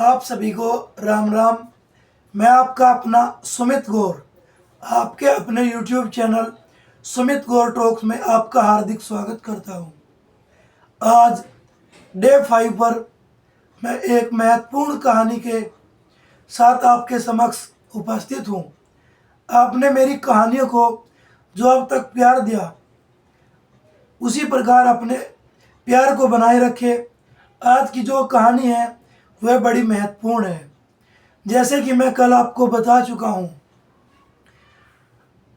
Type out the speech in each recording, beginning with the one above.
आप सभी को राम राम। मैं आपका अपना सुमित गौर आपके अपने YouTube चैनल सुमित गौर टॉक्स में आपका हार्दिक स्वागत करता हूं। आज डे 5 पर मैं एक महत्वपूर्ण कहानी के साथ आपके समक्ष उपस्थित हूं। आपने मेरी कहानियों को जो अब तक प्यार दिया उसी प्रकार अपने प्यार को बनाए रखे। आज की जो कहानी है वह बड़ी महत्वपूर्ण है। जैसे कि मैं कल आपको बता चुका हूँ,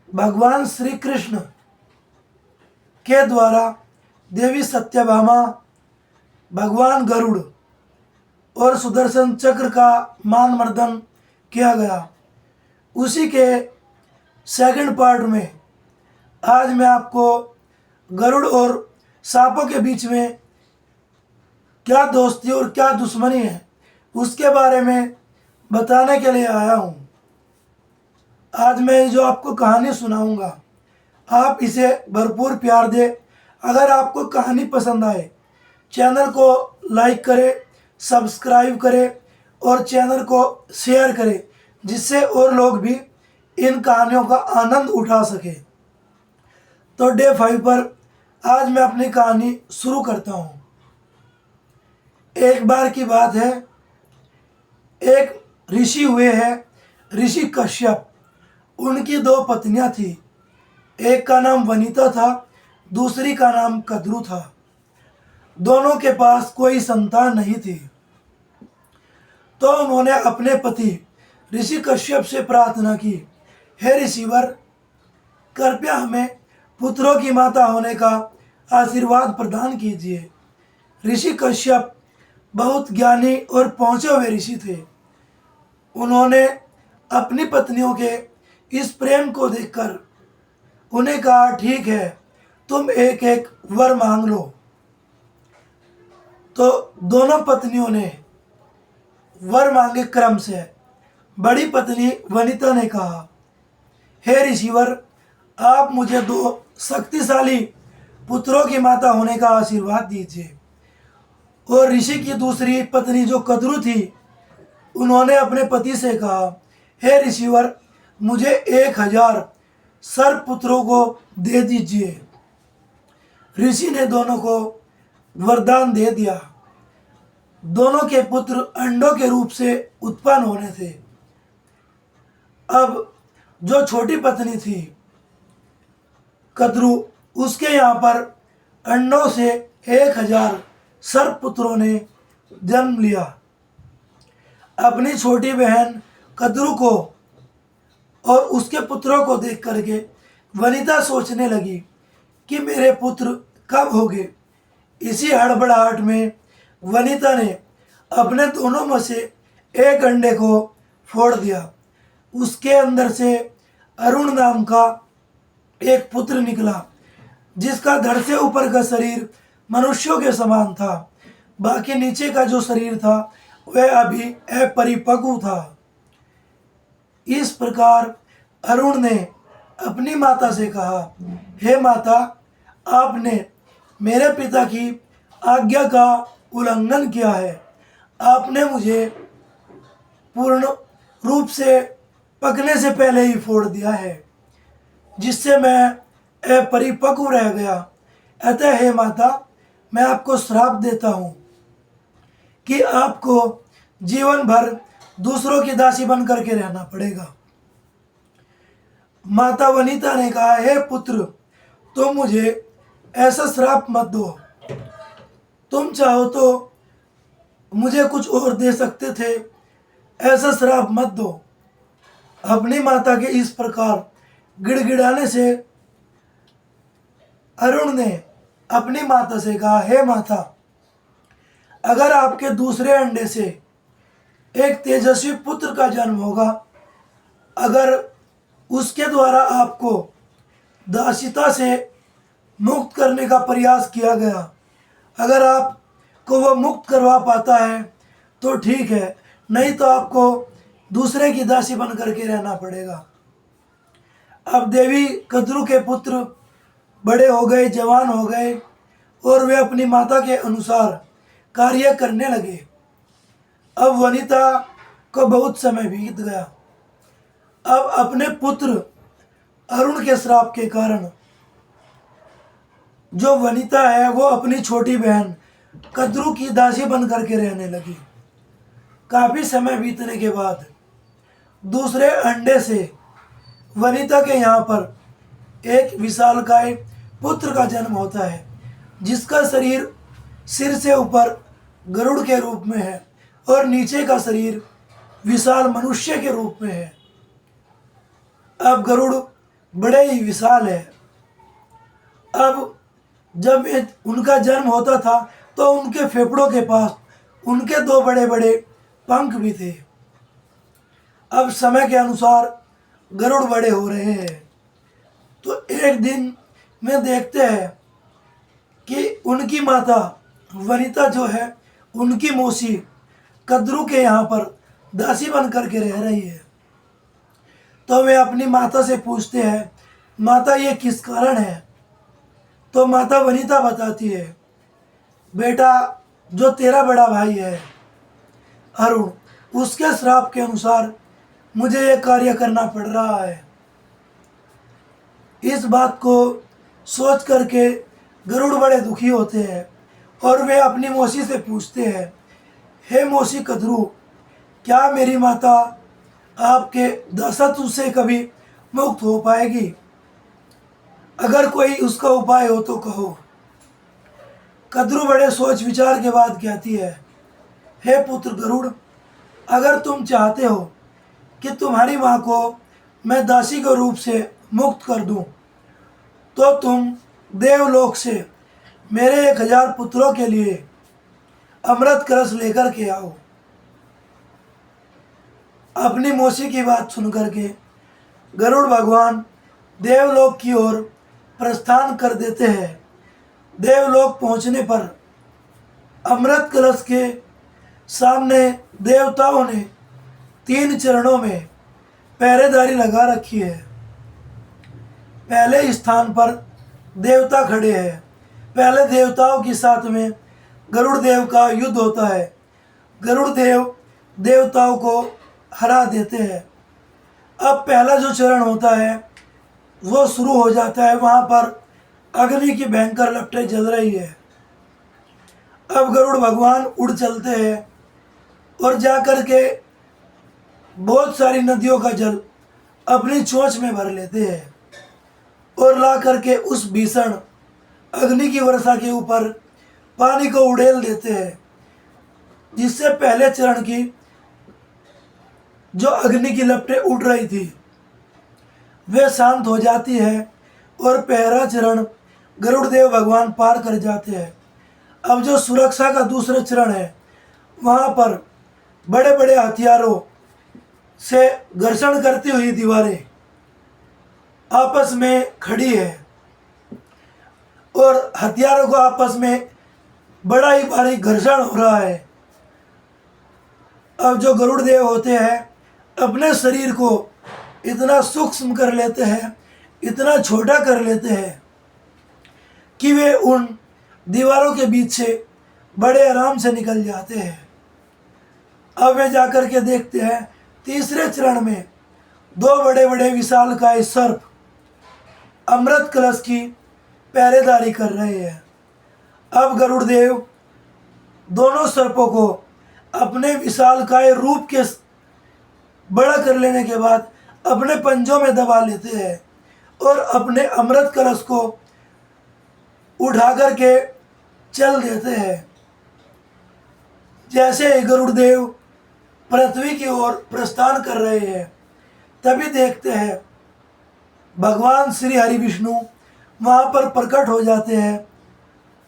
भगवान श्री कृष्ण के द्वारा देवी सत्यभामा, भगवान गरुड़ और सुदर्शन चक्र का मान मर्दन किया गया। उसी के सेकंड पार्ट में आज मैं आपको गरुड़ और सांपों के बीच में क्या दोस्ती और क्या दुश्मनी है उसके बारे में बताने के लिए आया हूँ। आज मैं जो आपको कहानी सुनाऊंगा आप इसे भरपूर प्यार दें। अगर आपको कहानी पसंद आए चैनल को लाइक करें, सब्सक्राइब करें और चैनल को शेयर करें, जिससे और लोग भी इन कहानियों का आनंद उठा सकें। तो डे 5 पर आज मैं अपनी कहानी शुरू करता हूँ। एक बार की बात है, एक ऋषि हुए हैं, ऋषि कश्यप। उनकी 2 पत्नियां थी। एक का नाम वनिता था, दूसरी का नाम कद्रु था। दोनों के पास कोई संतान नहीं थी। तो उन्होंने अपने पति ऋषि कश्यप से प्रार्थना की, हे ऋषिवर, कृपया हमें पुत्रों की माता होने का आशीर्वाद प्रदान कीजिए। ऋषि कश्यप बहुत ज्ञानी और पहुँचे हुए ऋषि थे। उन्होंने अपनी पत्नियों के इस प्रेम को देखकर उन्हें कहा, ठीक है, तुम एक एक वर मांग लो। तो दोनों पत्नियों ने वर मांगे क्रम से। बड़ी पत्नी वनिता ने कहा, हे ऋषिवर, आप मुझे 2 शक्तिशाली पुत्रों की माता होने का आशीर्वाद दीजिए। और ऋषि की दूसरी पत्नी जो कद्रु थी, उन्होंने अपने पति से कहा, हे ऋषिवर, मुझे 1000 सर्प पुत्रों को दे दीजिए। ऋषि ने दोनों को वरदान दे दिया। दोनों के पुत्र अंडों के रूप से उत्पन्न होने थे। अब जो छोटी पत्नी थी कद्रु, उसके यहाँ पर अंडों से 1000 सर्प पुत्रों ने जन्म लिया। अपनी छोटी बहन कद्रु को और उसके पुत्रों को देख करके वनिता सोचने लगी कि मेरे पुत्र कब होंगे। इसी हड़बड़ाहट में वनिता ने अपने दोनों में से एक अंडे को फोड़ दिया। उसके अंदर से अरुण नाम का एक पुत्र निकला, जिसका धड़ से ऊपर का शरीर मनुष्यों के समान था। बाकी नीचे का जो शरीर था वह अभी अपरिपक्व था। इस प्रकार अरुण ने अपनी माता से कहा, हे माता, आपने मेरे पिता की आज्ञा का उल्लंघन किया है। आपने मुझे पूर्ण रूप से पकने से पहले ही फोड़ दिया है, जिससे मैं अपरिपक्व रह गया। अतः हे माता, मैं आपको श्राप देता हूँ कि आपको जीवन भर दूसरों की दासी बन करके रहना पड़ेगा। माता वनिता ने कहा, हे पुत्र, तुम मुझे ऐसा श्राप मत दो। तुम चाहो तो मुझे कुछ और दे सकते थे, ऐसा श्राप मत दो। अपनी माता के इस प्रकार गिड़गिड़ाने से अरुण ने अपनी माता से कहा, हे माता, अगर आपके दूसरे अंडे से एक तेजस्वी पुत्र का जन्म होगा, अगर उसके द्वारा आपको दासिता से मुक्त करने का प्रयास किया गया, अगर आपको वह मुक्त करवा पाता है तो ठीक है, नहीं तो आपको दूसरे की दासी बन करके रहना पड़ेगा। अब देवी कद्रु के पुत्र बड़े हो गए, जवान हो गए और वे अपनी माता के अनुसार कार्य करने लगे। अब वनिता को बहुत समय बीत गया। अब अपने पुत्र अरुण के श्राप के कारण जो वनिता है वो अपनी छोटी बहन कद्रू की दासी बन करके रहने लगी। काफी समय बीतने के बाद दूसरे अंडे से वनिता के यहाँ पर एक विशालकाय पुत्र का जन्म होता है, जिसका शरीर सिर से ऊपर गरुड़ के रूप में है और नीचे का शरीर विशाल मनुष्य के रूप में है। अब गरुड़ बड़े ही विशाल है। अब जब उनका जन्म होता था तो उनके फेफड़ों के पास उनके दो बड़े बड़े पंख भी थे। अब समय के अनुसार गरुड़ बड़े हो रहे हैं, तो एक दिन में देखते हैं कि उनकी माता वनिता जो है उनकी मौसी कद्रू के यहाँ पर दासी बन करके रह रही है। तो वे अपनी माता से पूछते हैं, माता ये किस कारण है? तो माता वनिता बताती है, बेटा जो तेरा बड़ा भाई है अरुण, उसके श्राप के अनुसार मुझे ये कार्य करना पड़ रहा है। इस बात को सोच करके गरुड़ बड़े दुखी होते हैं और वे अपनी मौसी से पूछते हैं, हे मौसी कद्रू, क्या मेरी माता आपके दासत्व से कभी मुक्त हो पाएगी? अगर कोई उसका उपाय हो तो कहो। कद्रू बड़े सोच विचार के बाद कहती है, हे पुत्र गरुड़, अगर तुम चाहते हो कि तुम्हारी माँ को मैं दासी के रूप से मुक्त कर दूं, तो तुम देवलोक से मेरे 1000 पुत्रों के लिए अमृत कलश लेकर के आओ। अपनी मौसी की बात सुनकर के गरुड़ भगवान देवलोक की ओर प्रस्थान कर देते हैं। देवलोक पहुंचने पर अमृत कलश के सामने देवताओं ने 3 चरणों में पहरेदारी लगा रखी है। पहले स्थान पर देवता खड़े हैं। पहले देवताओं के साथ में गरुड़ देव का युद्ध होता है। गरुड़ देव देवताओं को हरा देते हैं। अब पहला जो चरण होता है वो शुरू हो जाता है। वहाँ पर अग्नि की भयंकर लपटें जल रही है। अब गरुड़ भगवान उड़ चलते हैं और जाकर के बहुत सारी नदियों का जल अपनी चोंच में भर लेते हैं और ला करके उस भीषण अग्नि की वर्षा के ऊपर पानी को उड़ेल देते हैं, जिससे पहले चरण की जो अग्नि की लपटें उड़ रही थी वे शांत हो जाती है और पहला चरण गरुड़ देव भगवान पार कर जाते हैं। अब जो सुरक्षा का दूसरा चरण है वहाँ पर बड़े बड़े हथियारों से घर्षण करती हुई दीवारें आपस में खड़ी है और हथियारों को आपस में बड़ा ही भारी घर्षण हो रहा है। अब जो गरुड़ देव होते हैं अपने शरीर को इतना सूक्ष्म कर लेते हैं, इतना छोटा कर लेते हैं कि वे उन दीवारों के बीच से बड़े आराम से निकल जाते हैं। अब वे जाकर के देखते हैं तीसरे चरण में 2 बड़े बड़े विशालकाय सर्प अमृत कलश की पहरेदारी कर रहे हैं। अब गरुड़ देव दोनों सर्पों को अपने विशालकाय रूप के बड़ा कर लेने के बाद अपने पंजों में दबा लेते हैं और अपने अमृत कलश को उठा करके चल देते हैं। जैसे ही गरुड़ देव पृथ्वी की ओर प्रस्थान कर रहे हैं तभी देखते हैं भगवान श्री हरि विष्णु वहाँ पर प्रकट हो जाते हैं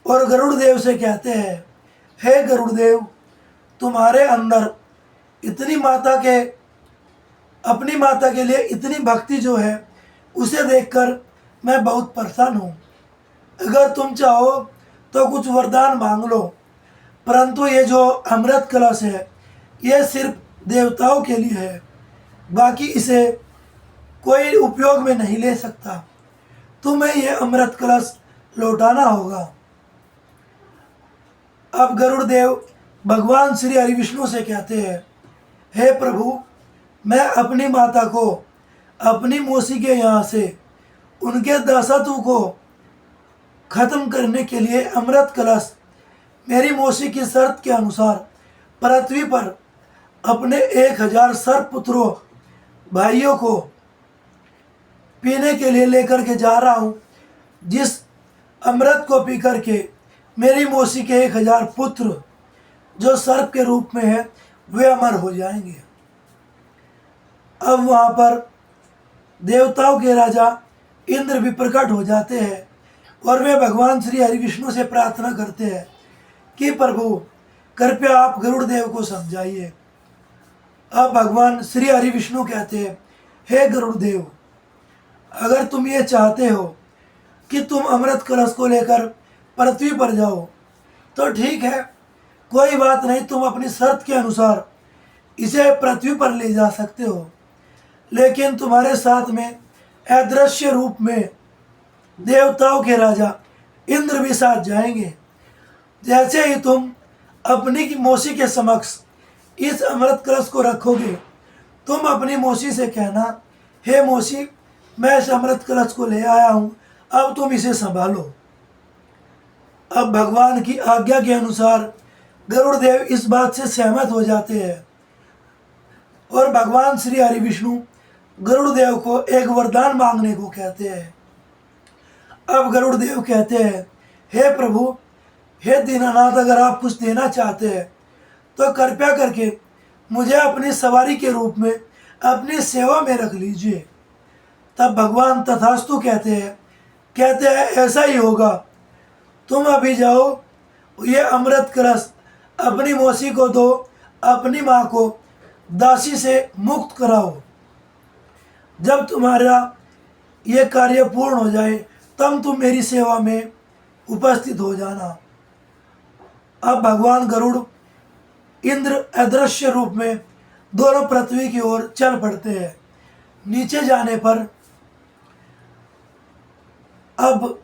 और गरुड़ देव से कहते हैं, हे गरुड़ देव, तुम्हारे अंदर इतनी अपनी माता के लिए इतनी भक्ति जो है उसे देखकर मैं बहुत परेशान हूँ। अगर तुम चाहो तो कुछ वरदान मांग लो, परंतु ये जो अमृत कलश है ये सिर्फ देवताओं के लिए है, बाकी इसे कोई उपयोग में नहीं ले सकता। तुम्हें ये अमृत कलश लौटाना होगा। अब गरुड़ देव भगवान श्री हरि विष्णु से कहते हैं, हे प्रभु, मैं अपनी माता को अपनी मौसी के यहाँ से उनके दासत्व को खत्म करने के लिए अमृत कलश मेरी मौसी की शर्त के अनुसार पृथ्वी पर अपने 1000 सर्पपुत्रों भाइयों को पीने के लिए लेकर के जा रहा हूँ, जिस अमृत को पी करके मेरी मौसी के 1000 पुत्र जो सर्प के रूप में है वे अमर हो जाएंगे। अब वहाँ पर देवताओं के राजा इंद्र भी प्रकट हो जाते हैं और वे भगवान श्री हरि विष्णु से प्रार्थना करते हैं कि प्रभु कृपया आप गरुड़ देव को समझाइए। अब भगवान श्री हरि विष्णु कहते हैं, हे गरुड़ देव, अगर तुम ये चाहते हो कि तुम अमृत कलश को लेकर पृथ्वी पर जाओ तो ठीक है, कोई बात नहीं, तुम अपनी शर्त के अनुसार इसे पृथ्वी पर ले जा सकते हो, लेकिन तुम्हारे साथ में अदृश्य रूप में देवताओं के राजा इंद्र भी साथ जाएंगे। जैसे ही तुम अपनी मौसी के समक्ष इस अमृत कलश को रखोगे, तुम अपनी मौसी से कहना, हे मौसी, मैं इस अमृत कलश को ले आया हूँ, अब तुम इसे संभालो। अब भगवान की आज्ञा के अनुसार गरुड़ देव इस बात से सहमत हो जाते हैं और भगवान श्री हरि विष्णु गरुड़ देव को एक वरदान मांगने को कहते हैं। अब गरुड़ देव कहते हैं, हे प्रभु, हे दीनानाथ, अगर आप कुछ देना चाहते हैं तो कृपया करके मुझे अपनी सवारी के रूप में अपनी सेवा में रख लीजिए। तब भगवान तथास्तु कहते हैं ऐसा ही होगा, तुम अभी जाओ, ये अमृत कलश अपनी मौसी को दो, अपनी माँ को दासी से मुक्त कराओ। जब तुम्हारा ये कार्य पूर्ण हो जाए तब तुम मेरी सेवा में उपस्थित हो जाना। अब भगवान गरुड़ इंद्र अदृश्य रूप में दोनों पृथ्वी की ओर चल पड़ते हैं। नीचे जाने पर अब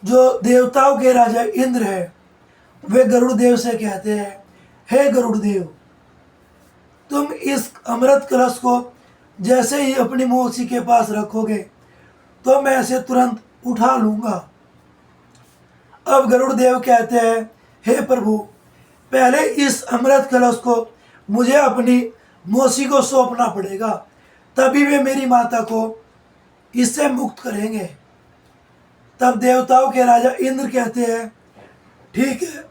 जो देवताओं के राजा इंद्र है वे गरुड़ देव से कहते हैं, हे गरुड़ देव, तुम इस अमृत कलश को जैसे ही अपनी मौसी के पास रखोगे तो मैं इसे तुरंत उठा लूँगा। अब गरुड़ देव कहते हैं, हे प्रभु, पहले इस अमृत कलश को मुझे अपनी मौसी को सौंपना पड़ेगा, तभी वे मेरी माता को इससे मुक्त करेंगे। तब देवताओं के राजा इंद्र कहते हैं, ठीक है,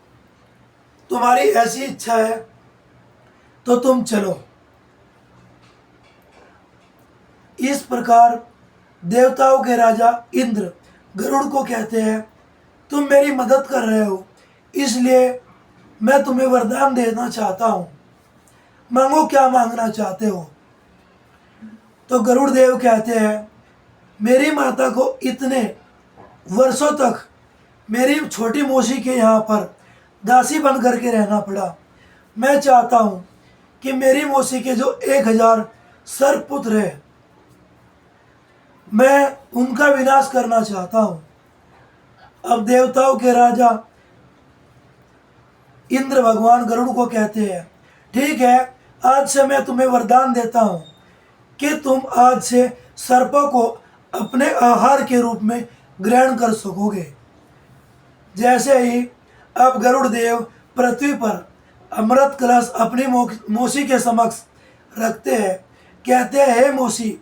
तुम्हारी ऐसी इच्छा है तो तुम चलो। इस प्रकार देवताओं के राजा इंद्र गरुड़ को कहते हैं, तुम मेरी मदद कर रहे हो, इसलिए मैं तुम्हें वरदान देना चाहता हूँ, मांगो क्या मांगना चाहते हो। तो गरुड़ देव कहते हैं, मेरी माता को इतने वर्षों तक मेरी छोटी मौसी के यहाँ पर दासी बन करके रहना पड़ा। मैं चाहता हूँ कि मेरी मौसी के जो 1000 सर्पपुत्र है, मैं उनका विनाश करना चाहता हूँ। अब देवताओं के राजा इंद्र भगवान गरुड़ को कहते हैं, ठीक है, आज से मैं तुम्हें वरदान देता हूँ कि तुम आज से सर्पों को अपने आहार के रूप में ग्रहण कर सकोगे। जैसे ही अब गरुड़ देव पृथ्वी पर अमृत कलश अपनी मौसी के समक्ष रखते हैं, कहते हैं, हे मौसी,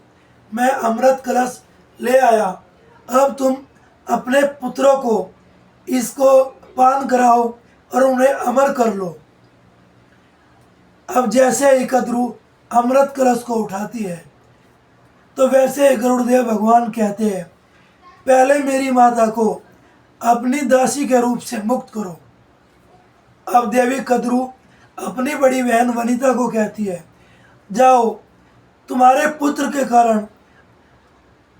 मैं अमृत कलश ले आया, अब तुम अपने पुत्रों को इसको पान कराओ और उन्हें अमर कर लो। अब जैसे ही कद्रू अमृत कलश को उठाती है तो वैसे ही गरुड़देव भगवान कहते हैं, पहले मेरी माता को अपनी दासी के रूप से मुक्त करो। अब देवी कद्रू अपनी बड़ी बहन वनिता को कहती है, जाओ, तुम्हारे पुत्र के कारण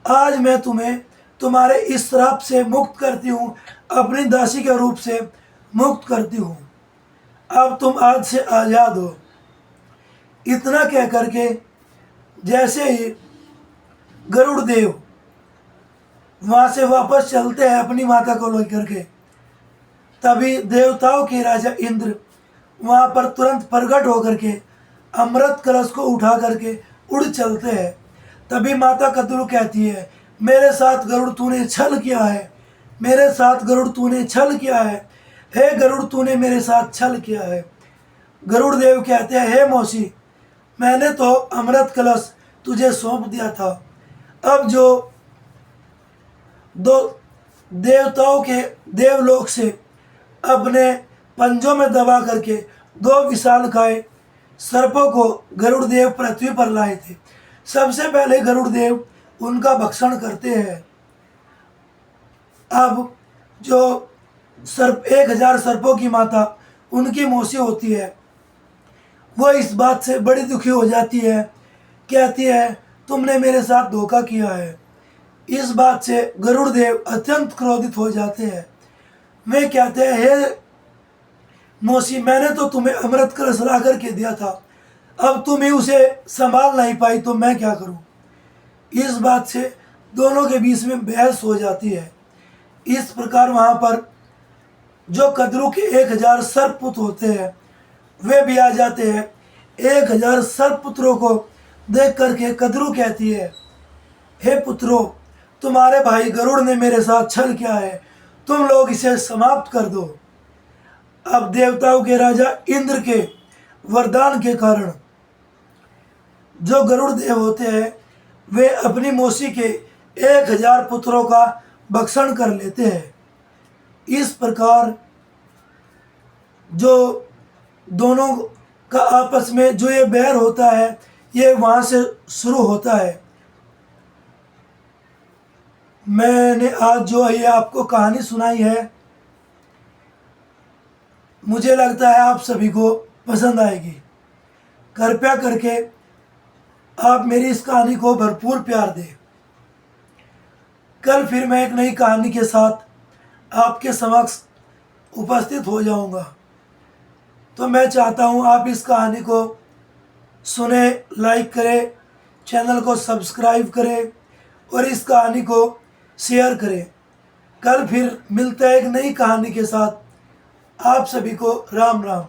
आज मैं तुम्हें तुम्हारे इस श्राप से मुक्त करती हूँ, अपनी दासी के रूप से मुक्त करती हूँ, अब तुम आज से आज़ाद हो। इतना कह करके जैसे ही गरुड़ देव वहाँ से वापस चलते हैं अपनी माता को लेकर के, तभी देवताओं के राजा इंद्र वहाँ पर तुरंत प्रकट होकर के अमृत कलश को उठा करके उड़ चलते हैं। तभी माता कद्रू कहती है, मेरे साथ गरुड़ तूने छल किया है, मेरे साथ गरुड़ तूने छल किया है, हे गरुड़ तूने मेरे साथ छल किया है। गरुड़ देव कहते हैं, हे मौसी, मैंने तो अमृत कलश तुझे सौंप दिया था। अब जो दो देवताओं के देवलोक से अपने पंजों में दबा करके दो विशालकाय सर्पों को गरुड़ देव पृथ्वी पर लाए थे, सबसे पहले गरुड़ देव उनका भक्षण करते हैं। अब जो सर्प 1000 सर्पों की माता उनकी मौसी होती है, वो इस बात से बड़ी दुखी हो जाती है, कहती है तुमने मेरे साथ धोखा किया है। इस बात से गरुड़ देव अत्यंत क्रोधित हो जाते हैं। वे कहते हैं, हे मौसी, मैंने तो तुम्हें अमृत कलश ला करके दिया था, अब तुम ही उसे संभाल नहीं पाई तो मैं क्या करूं। इस बात से दोनों के बीच में बहस हो जाती है। इस प्रकार वहाँ पर जो कद्रू के 1000 सर्पपुत्र होते हैं वे भी आ जाते हैं। 1000 सर्पपुत्रों को देख करके कद्रू कहती है, हे पुत्रों, तुम्हारे भाई गरुड़ ने मेरे साथ छल किया है, तुम लोग इसे समाप्त कर दो। अब देवताओं के राजा इंद्र के वरदान के कारण जो गरुड़ देव होते हैं वे अपनी मौसी के 1000 पुत्रों का भक्षण कर लेते हैं। इस प्रकार जो दोनों का आपस में जो ये बैर होता है ये वहाँ से शुरू होता है। मैंने आज जो ये आपको कहानी सुनाई है, मुझे लगता है आप सभी को पसंद आएगी। कृपया करके आप मेरी इस कहानी को भरपूर प्यार दें। कल फिर मैं एक नई कहानी के साथ आपके समक्ष उपस्थित हो जाऊंगा। तो मैं चाहता हूं आप इस कहानी को सुने, लाइक करें, चैनल को सब्सक्राइब करें और इस कहानी को शेयर करें। कल फिर मिलते हैं एक नई कहानी के साथ। आप सभी को राम राम।